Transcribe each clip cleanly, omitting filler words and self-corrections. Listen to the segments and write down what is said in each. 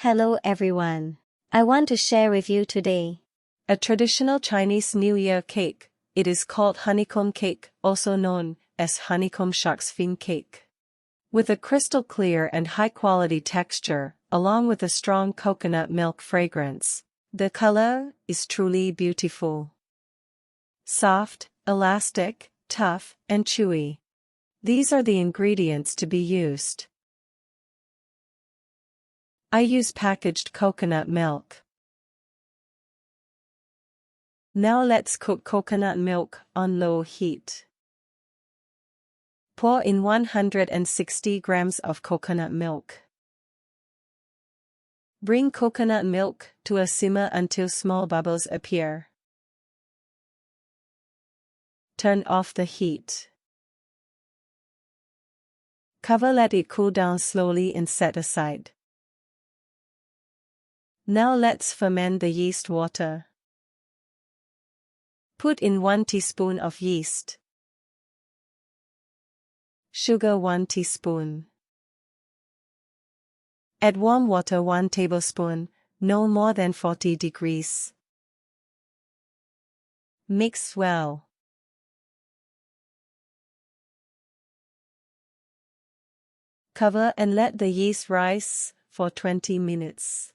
Hello everyone. I want to share with you today a traditional Chinese New Year cake. It is called honeycomb cake, also known as honeycomb shark's fin cake. With a crystal clear and high-quality texture, along with a strong coconut milk fragrance, the color is truly beautiful. Soft, elastic, tough, and chewy. These are the ingredients to be used. I use packaged coconut milk. Now let's cook coconut milk on low heat. Pour in 160 grams of coconut milk. Bring coconut milk to a simmer until small bubbles appear. Turn off the heat. Cover, let it cool down slowly and set aside. Now let's ferment the yeast water. Put in 1 teaspoon of yeast. Sugar 1 teaspoon. Add warm water 1 tablespoon, no more than 40 degrees. Mix well. Cover and let the yeast rise for 20 minutes.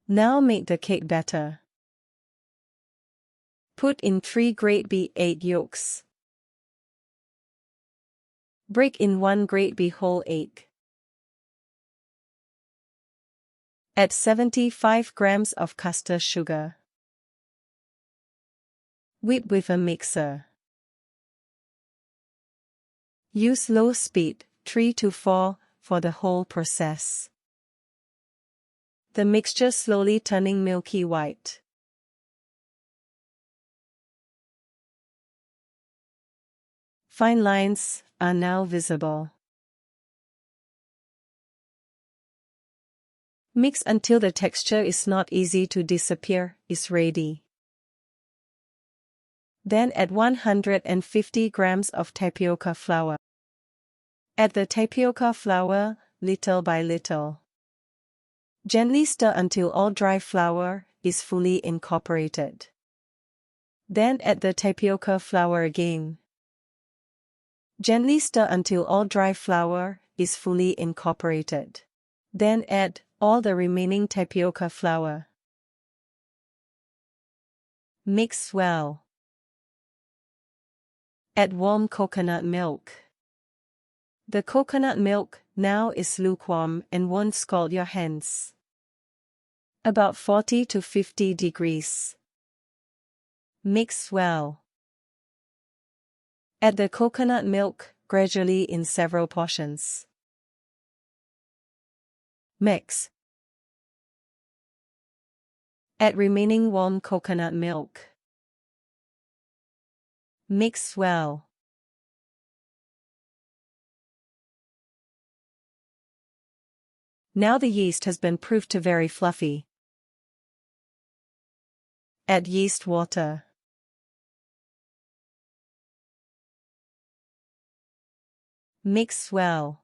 Now make the cake batter. Put in 3 grate B8 yolks. Break in 1 grate B whole egg. Add 75 grams of caster sugar. Whip with a mixer. Use low speed, 3 to 4, for the whole process. The mixture slowly turning milky white. Fine lines are now visible. Mix until the texture is not easy to disappear, is ready. Then add 150 grams of tapioca flour. Add the tapioca flour, little by little. Gently stir until all dry flour is fully incorporated. Then add the tapioca flour again. Gently stir until all dry flour is fully incorporated. Then add all the remaining tapioca flour. Mix well. Add warm coconut milk. The coconut milk now is lukewarm and won't scald your hands. About 40 to 50 degrees. Mix well. Add the coconut milk gradually in several portions. Mix. Add remaining warm coconut milk. Mix well. Now the yeast has been proved to very fluffy. Add yeast water. Mix well.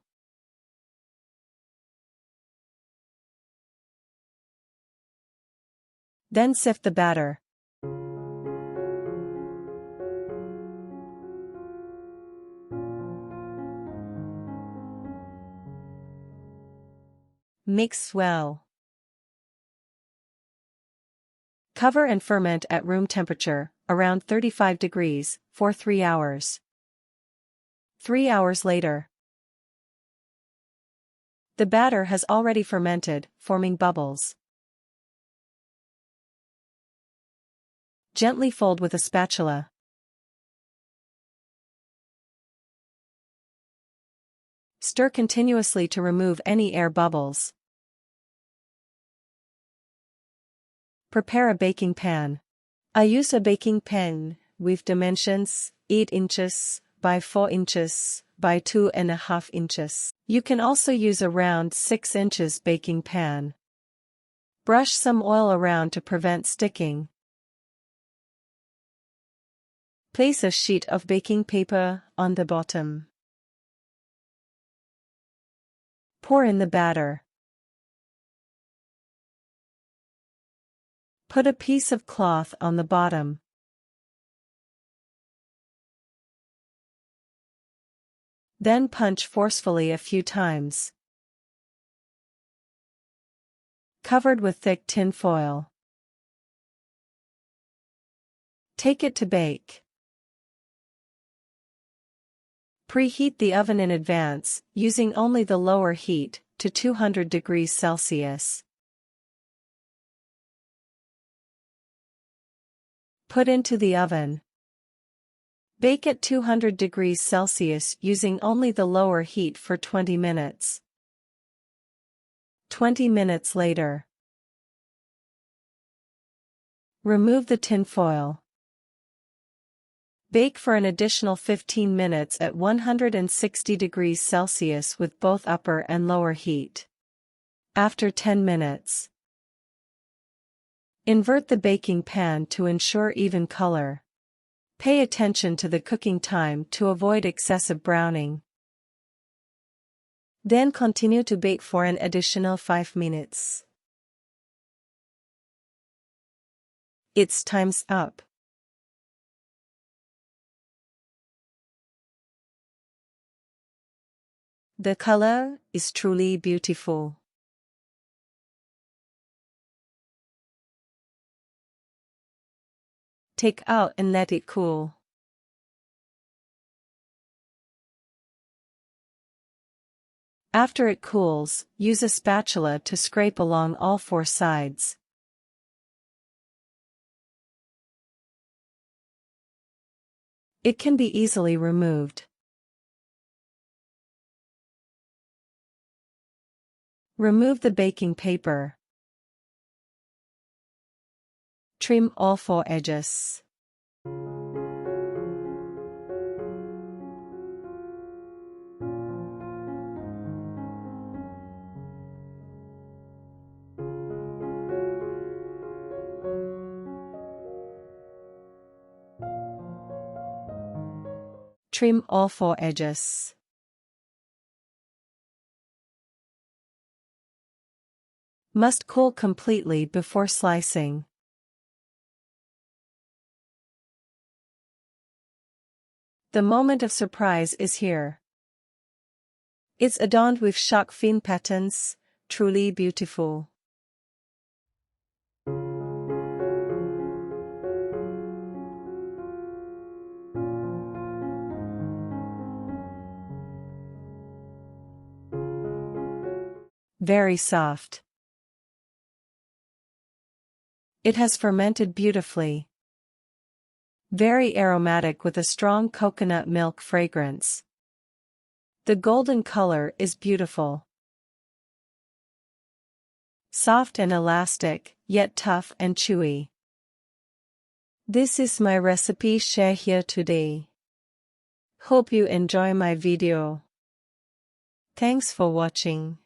Then sift the batter. Mix well. Cover and ferment at room temperature, around 35 degrees, for 3 hours. 3 hours later. The batter has already fermented, forming bubbles. Gently fold with a spatula. Stir continuously to remove any air bubbles. Prepare a baking pan. I use a baking pan with dimensions 8 inches by 4 inches by 2.5 inches. You can also use a round 6 inches baking pan. Brush some oil around to prevent sticking. Place a sheet of baking paper on the bottom. Pour in the batter. Put a piece of cloth on the bottom. Then punch forcefully a few times. Covered with thick tin foil. Take it to bake. Preheat the oven in advance, using only the lower heat, to 200 degrees Celsius. Put into the oven. Bake at 200 degrees Celsius using only the lower heat for 20 minutes. 20 minutes later. Remove the tin foil. Bake for an additional 15 minutes at 160 degrees Celsius with both upper and lower heat. After 10 minutes. Invert the baking pan to ensure even color. Pay attention to the cooking time to avoid excessive browning. Then continue to bake for an additional 5 minutes. It's time's up. The color is truly beautiful. Take out and let it cool. After it cools, use a spatula to scrape along all 4 sides. It can be easily removed. Remove the baking paper. Trim all 4 edges. Trim all 4 edges. Must cool completely before slicing. The moment of surprise is here. It's adorned with shark fin patterns, truly beautiful. Very soft. It has fermented beautifully. Very aromatic with a strong coconut milk fragrance. The golden color is beautiful. Soft and elastic, yet tough and chewy. This is my recipe share here today. Hope you enjoy my video. Thanks for watching.